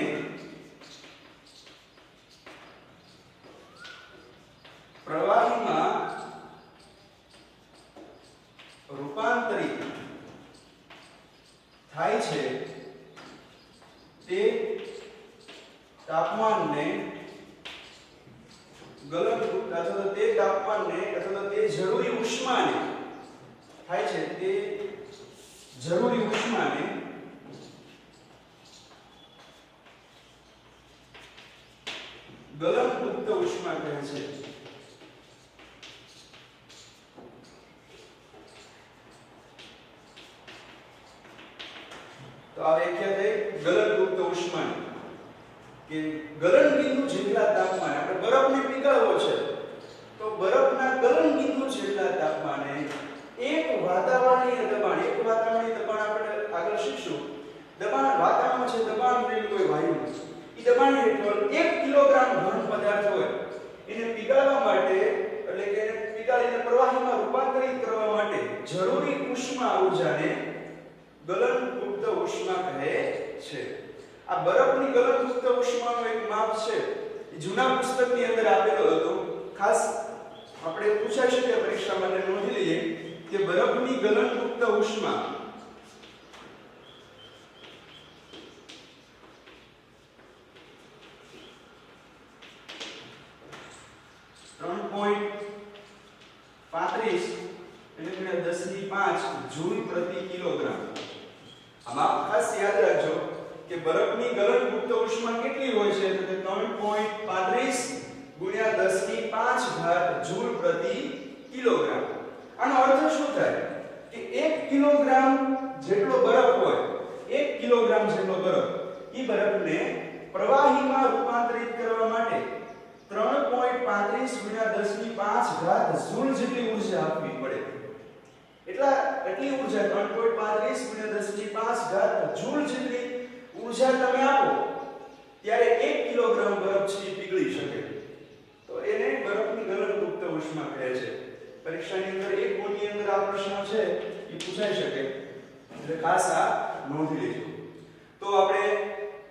પ્રવાહીમાં રૂપાંતરિત થાય છે તે તાપમાનને ગલનગુપ્ત અથવા તે તાપમાનને અથવા તે જરૂરી ઉષ્માને થાય છે તે જરૂરી ઉષ્માને ગલનગુપ્ત ઉષ્મા કહે છે તો આ વ્યાખ્યા થઈ ગલનગુપ્ત ઉષ્મા કે ગલનબિંદુ જેટલા તાપમાને આપણે બરફને પીગળવો છે તો બરફના ગલનબિંદુ જેટલા તાપમાને એક વાતાવરણીય દબાણ આપણે આગળ શીખશું. દબાણ વાતાવરણમાં છે દબાણ રહેલું હોય વાયુનું. એ દબાણ હેઠળ 1 કિલોગ્રામ ઘન પદાર્થ હોય એને પીગાળવા માટે એટલે કે એને પીગાળીને પ્રવાહીમાં રૂપાંતરિત કરવા માટે જરૂરી ઉષ્મા ઊર્જાને ગલનયુક્ત ઉષ્મા કહે છે. આ બરફની ગલનયુક્ત ઉષ્માનું એક માપ છે. એ જૂના પુસ્તકની અંદર આપેલો હતો. ખાસ આપણે પૂછાઈ શકે પરીક્ષા માટે નોંધી લઈએ કે બરફની ગલનયુક્ત ઉષ્મા 3.35 એટલે 10⁵ જૂલ પ્રતિ કિલોગ્રામ. આમાં ખાસ યાદ રાખજો કે બરફની ગલનયુક્ત ઉષ્મા કેટલી હોય છે તો કે 3.35 ગુણ્યા 10⁵ જૂલ પ્રતિ કિલોગ્રામ. આનો અર્થ શું થાય કે 1 કિલોગ્રામ જેટલો બરફ હોય 1 કિલોગ્રામ જેટલો બરફ ઈ બરફને પ્રવાહીમાં રૂપાંતરિત કરવા માટે 3.35 ગુણ્યા 10⁵ જૂલ જેટલી ઊર્જા આપવી પડે. એટલી ઊર્જા 3.35 ગુણ્યા 10⁵ જૂલ જેટલી ઊર્જા તમે આપો ત્યારે 1 કિલોગ્રામ બરફ છે પીગળી શકે. તો એને બરફની ગલનયુક્ત ઉષ્મા કહે છે. પરીક્ષાની અંદર એક ગુણની અંદર આ પ્રશ્ન છે એ પૂછાઈ શકે એટલે ખાસ આ નોંધી લેજો. તો આપણે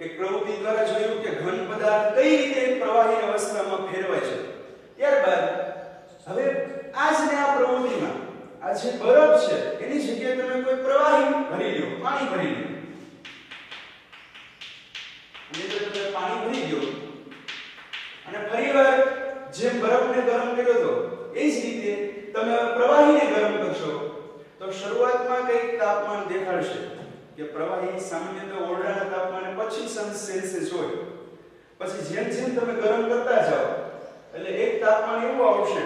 એક પ્રવૃત્તિ દ્વારા જોયું કે ઘન પદાર્થ કઈ રીતે પ્રવાહી અવસ્થામાં ફેરવાય છે. ત્યારબાદ હવે આ પ્રવૃત્તિમાં આ જે બરફ છે એની જગ્યાએ તમે કોઈ પ્રવાહી ભરી લો, પાણી ભરી લો. અને જો તમે પાણી ભરી દો અને ફરીવાર જેમ બરફને ગરમ કર્યો હતો એ જ રીતે તમે પ્રવાહીને ગરમ કરશો તો શરૂઆતમાં કંઈક તાપમાન દેખાડશે કે પ્રવાહી સામાન્યતઃ ઓરડાના તાપમાને 25 સેલ્સિયસ હોય. પછી જેમ જેમ તમે ગરમ કરતા જાઓ એટલે એક તાપમાન એવું આવશે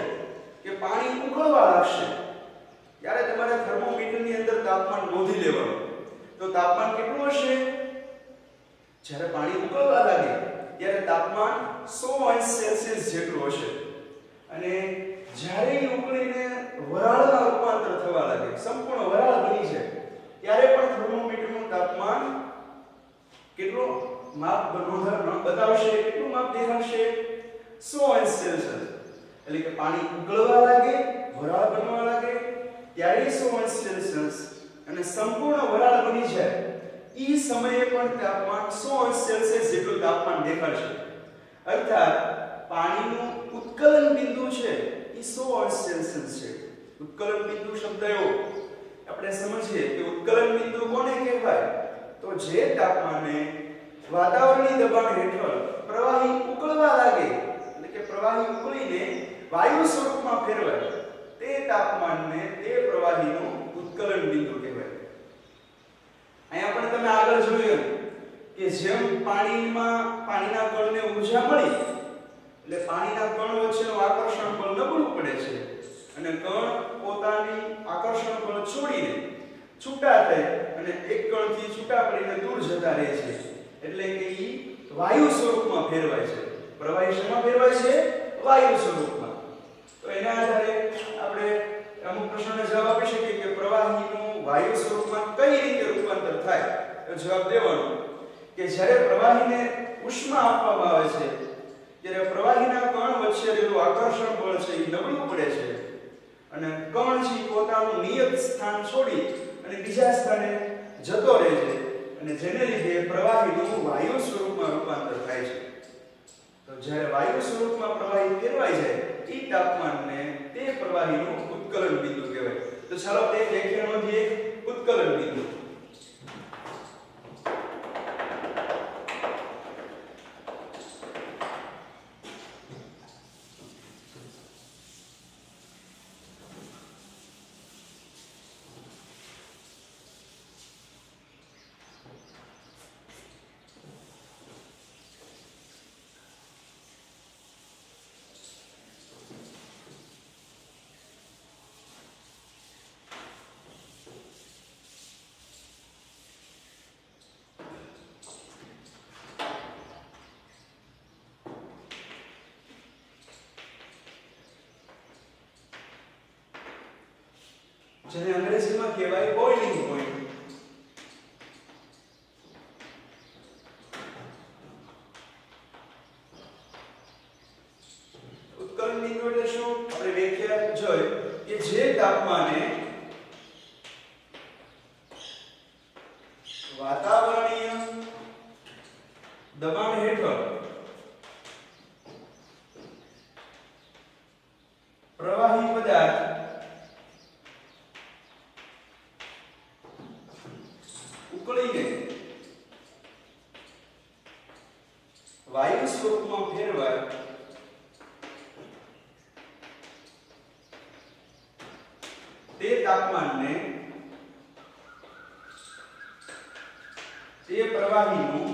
કે પાણી ઉકળવા લાગશે. ત્યારે તમારે થર્મોમીટરની અંદર તાપમાન નોંધી લેવાનું. તો તાપમાન કેટલું હશે? જ્યારે પાણી ઉકળવા લાગે ત્યારે તાપમાન 100 સેલ્સિયસ જેટલું હશે. અને જ્યારે એ ઉકળીને વરાળમાં રૂપાંતર થવા લાગે, સંપૂર્ણ વરાળ બની જાય ત્યારે પણ થર્મોમીટરનું તાપમાન કેટલું માપ બતાવશે? કેટલું માપ દેખાડશે? 100 સેલ્સિયસ. એટલે કે પાણી ઉકળવા લાગે, વરાળ બનવા લાગે ત્યારે 100 સેલ્સિયસ અને સંપૂર્ણ વરાળ બની જાય ઈ સમયે પણ તાપમાન 100 સેલ્સિયસ જેટલું તાપમાન દેખાડશે. અર્થાત પાણીનું ઉત્કલન બિંદુ છે ઈ 100 સેલ્સિયસ છે. ઉત્કલન બિંદુ શબ્દ એવો આપણે સમજીએ કે ઉત્કલન બિંદુ કોને કહેવાય? તો જે તાપમાને વાતાવરણીય દબાણ હેઠળ પ્રવાહી ઉકળવા લાગે એટલે કે પ્રવાહી ઉકળીને વાયુ સ્વરૂપમાં ફેરવાય તે તાપમાનને તે પ્રવાહીનું ઉત્કલન બિંદુ કહેવાય. અહીંયા પણ તમે આગળ જોયું કે જેમ પાણીના કણને ઊર્જા મળી એટલે પાણીના કણ વચ્ચેનું આકર્ષણ બળ નબળું પડે છે અને કણ પોતાની આકર્ષણ બળ છોડીને છૂટા થઈ અને એક કણથી છૂટા પડીને દૂર જતા રહે છે. એટલે કે ઈ વાયુ સ્વરૂપમાં ફેરવાય છે. પ્રવાહી શેમાં ફેરવાય છે? વાયુ સ્વરૂપમાં. તો એના આધારે આપણે અમુક પ્રશ્નોનો જવાબ આપી શકીએ કે પ્રવાહીનું વાયુ સ્વરૂપમાં કઈ રીતે રૂપાંતર થાય. તો જવાબ દેવાનો કે જ્યારે પ્રવાહીને ઉષ્મા આપવામાં આવે છે ત્યારે પ્રવાહીના કણ વચ્ચે રહેલું આકર્ષણ બળ છે એ નબળું પડે છે અને કણ છે પોતાનું નિયત સ્થાન છોડી અને બીજા સ્થાને જતો રહે છે અને જેને લીધે પ્રવાહીનું વાયુ સ્વરૂપમાં રૂપાંતર થાય છે. તો જ્યારે વાયુ સ્વરૂપમાં પ્રવાહી ફેરવાય જાય એ તાપમાનને તે પ્રવાહીનું ઉત્કલન બિંદુ કહેવાય. તો ચાલો તે વ્યાખ્યા નોંધીએ. ઉત્કલન બિંદુ જેને અંગ્રેજીમાં કહેવાય બોઇલિંગ પોઈન્ટ. ઉત્કલન બિંદુ એટલે શું? આપણે વ્યાખ્યા જોઈ કે જે તાપમાને વાતાવરણીય દબાણ હેઠળ પ્રવાહી પદાર્થ ઉકળીને વાયુ સ્વરૂપમાં ફેરવાય તે તાપમાનને તે પ્રવાહીનું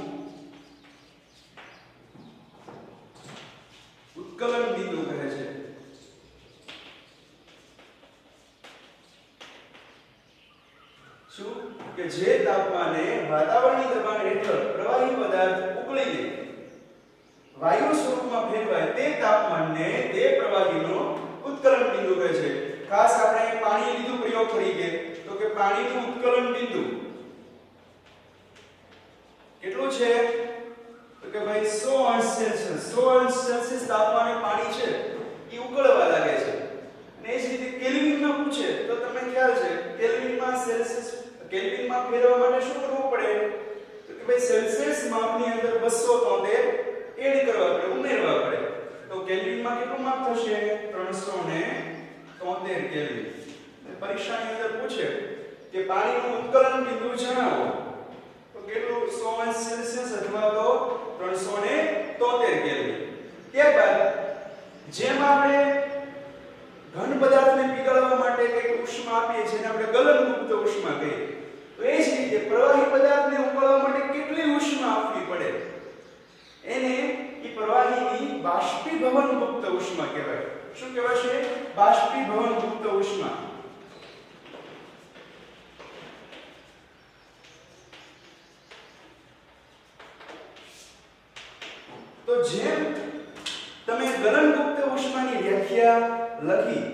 ઉત્કલન બિંદુ કહે છે. શું કે જે તાપમાને વાતાવરણીય દબાણ હેઠળ પ્રવાહી પદાર્થ ઉકળીને વાયુ સ્વરૂપમાં ફેરવાય તે તાપમાનને તે પ્રવાહીનું ઉત્કલન બિંદુ કહે છે. ખાસ આપણે પાણી લીધું પ્રયોગ તરીકે તો કે પાણીનું ઉત્કલન બિંદુ કેટલું છે? તો કે ભાઈ 100 અંશ સેલ્સિયસ. 100 અંશ સેલ્સિયસ તાપમાને પાણી છે એ ઉકળવા લાગે છે. અને એ જ રીતે કેલ્વિનમાં પૂછે તો તમને ખ્યાલ છે કેલ્વિનમાં સેલ્સિયસ કેલ્વિનમાં ફેરવવા માટે શું કરવું પડે? તો કે ભાઈ સેલ્સિયસ માપની અંદર 273 એડ કરવા પડે, ઉમેરવા પડે. તો કેલ્વિનમાં કેટલું માપ થશે? 373 કેલ્વિન. પરીક્ષાની અંદર પૂછે કે પાણીનું ઉત્કલન બિંદુ જણાવો તો કેટલું? 100 અંશ સેલ્સિયસ અથવા તો 373 કેલ્વિન. ત્યારબાદ જેમ આપણે ઘન પદાર્થને પીગળવા માટે કંઈક ઉષ્મા આપીએ છીએ જેને આપણે ગલનમુક્ત ઉષ્મા કહીએ, તો એ જ રીતે પ્રવાહી પદાર્થને ઉકળવા માટે કેટલી ઉષ્મા આપવી પડે એને એ પ્રવાહીની બાષ્પીભવન મુક્ત ઉષ્મા કહેવાય. શું કહેવાશે? બાષ્પીભવન મુક્ત ઉષ્મા. તો જેમ તમે ગલનમુક્ત ઉષ્માની વ્યાખ્યા લખી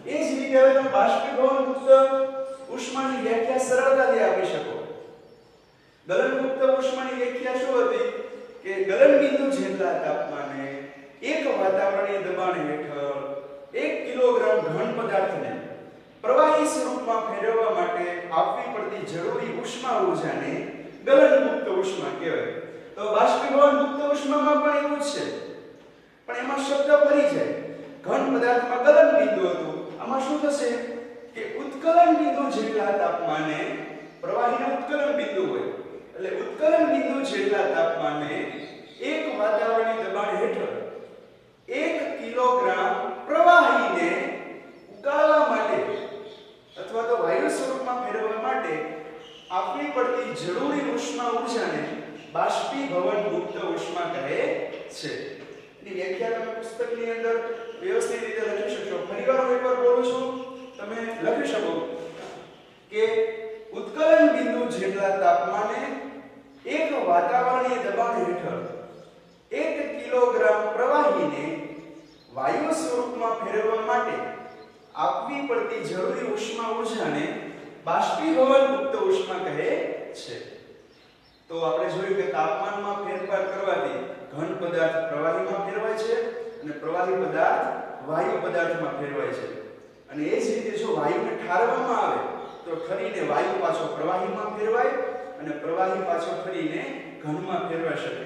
એ જ રીતે હવે તમે બાષ્પીભવન મુક્ત ઉષ્માની વ્યાખ્યા સરળતાથી આપી શકો. ગલનમુક્ત ઉષ્માની વ્યાખ્યા શું હતી? કે ગલન બિંદુ જેટલા તાપમાને એક વાતાવરણીય દબાણ હેઠળ 1 કિલોગ્રામ ઘન પદાર્થને પ્રવાહી સ્વરૂપમાં ફેરવવા માટે આપવી પડતી જરૂરી ઉષ્મા ઊર્જાને ગલનમુક્ત ઉષ્મા કહેવાય. તો બાષ્પીભવન મુક્ત ઉષ્મામાં પણ એવું જ છે, પણ એમાં શબ્દ ફરી જાય. ઘન પદાર્થમાં ગલન બિંદુ હતું, આમાં શું થશે કે ઉત્કલન બિંદુ જેટલા તાપમાને પ્રવાહીનું ઉત્કલન બિંદુ હોય એટલે ઉત્કલન બિંદુ જેટલા તાપમાને એક વાતાવરણીય દબાણ હેઠળ 1 કિલોગ્રામ પ્રવાહીને ઉકાળવા માટે અથવા તો વાયુ સ્વરૂપમાં ફેરવવા માટે આપવી પડતી જરૂરી ઉષ્મા ઊર્જાને બાષ્પીભવન મુક્ત ઉષ્મા કહે છે. એની વ્યાખ્યા તમે પુસ્તકની અંદર વ્યવસ્થિત રીતે લખી શકશો. ફરીવાર હું એકવાર બોલું છું, તમે લખી શકો કે ઉત્કલન બિંદુ જેટલા તાપમાને એક વાતાવરણીય દબાણ હેઠળ 1 કિલોગ્રામ પ્રવાહીને વાયુ સ્વરૂપમાં ફેરવવા માટે આપવી પડતી જરૂરી ઉષ્મા ઊર્જાને બાષ્પીભવન મુક્ત ઉષ્મા કહે છે. તો આપણે જોયું કે તાપમાનમાં ફેરફાર કરવાથી ઘન પદાર્થ પ્રવાહીમાં ફેરવાય છે અને પ્રવાહી પદાર્થ વાયુ પદાર્થમાં ફેરવાય છે. અને એ જ રીતે જો વાયુને ઠારવામાં આવે તો ઠરીને વાયુ પાછો પ્રવાહીમાં ફેરવાય અને પ્રવાહી પાછો ઠરીને ઘનમાં ફેરવાઈ શકે.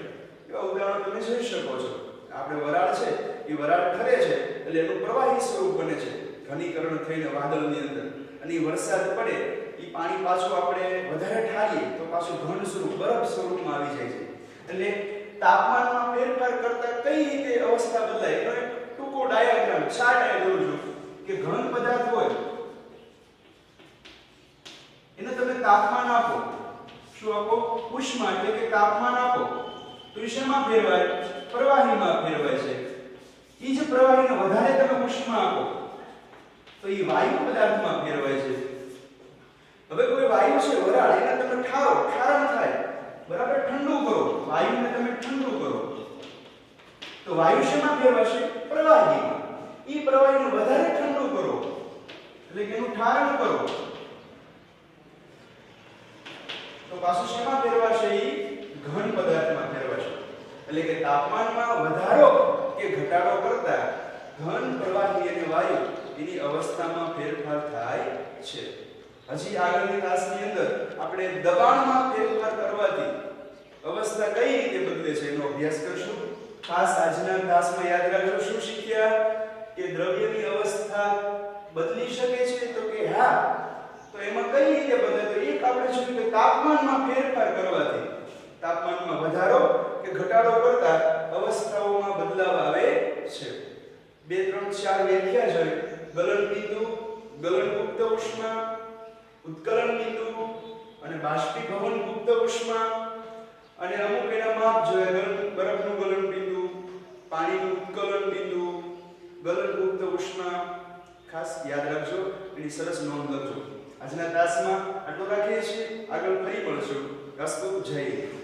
એવા ઉદાહરણો તમે જોઈ શકો છો. આપણે વરાળ છે એ વરાળ ઠરે છે એટલે એનું પ્રવાહી સ્વરૂપ બને છે ઘનીકરણ થઈને વાદળની અંદર, અને વરસાદ પડે એ પાણી પાછું આપણે વધારે ઠારીએ તો પાછું ઘન સ્વરૂપ બરફ સ્વરૂપમાં આવી જાય છે. એટલે તાપમાનમાં ફેરફાર કરતા કઈ રીતે અવસ્થા બદલાય એનો એક ટૂંકો ડાયાગ્રામ ચાર્ટ આ દોરું છું કે ઘન પદાર્થ હોય એને તમે તાપમાન આપો, શું આપો? ઉષ્મા એટલે કે તાપમાન આપો તો એ શેમાં ફેરવાય? પ્રવાહીમાં ફેરવાય છે. એ જ પ્રવાહીને વધારે તમે ઉષ્મા આપો તો એ વાયુ પદાર્થમાં ફેરવાય છે. હવે કોઈ વાયુ છે વરાળ, એને તમે ઠારો, ઠારણ થાય, બરાબર, ઠંડુ કરો, વાયુને તમે ઠંડુ કરો તો વાયુ શેમાં ફેરવાશે? પ્રવાહીમાં. એ પ્રવાહીને વધારે ઠંડુ કરો એટલે કે એનું ઠારણ કરો તો પાછું શેમાં ફેરવાશે? ઈ ઘન પદાર્થમાં ફેરવાશે. એટલે કે તાપમાનમાં વધારો કે ઘટાડો કરતા ઘન પ્રવાહી અને વાયુ એની અવસ્થામાં ફેરફાર થાય છે. હજી આગળની ક્લાસની અંદર આપણે દબાણમાં ફેરફાર કરવાથી અવસ્થા કઈ રીતે બદલે છે એનો અભ્યાસ કરશું. ખાસ આજના ક્લાસમાં યાદ રાખજો શું શીખ્યા કે દ્રવ્યની અવસ્થા બદલી શકે છે તો કે હા. તો એમાં કઈ રીતે બદલે? તો એક આપણે જોયું કે તાપમાનમાં ફેરફાર કરવાથી તાપમાનમાં વધારો કે ઘટાડો કરતા અવસ્થાઓમાં બદલાવ આવે છે. 2 3 4 વ્યાખ્યા જોઈ. ગલન બિંદુ, ગલન ગુપ્ત ઉષ્મા, ઉત્કલન બિંદુ અને બાષ્પીભવન ગુપ્ત ઉષ્મા અને અમુક એના માપ જોયા. બરફનું ગલન બિંદુ, પાણીનું ઉત્કલન બિંદુ, ગલન ગુપ્ત ઉષ્મા. ખાસ યાદ રાખજો, એની સરસ નોંધ કરજો. આજના ક્લાસમાં આટલું રાખીએ છીએ. આગળ ફરી મળશું. અસ્તુ. જય હિન્દ.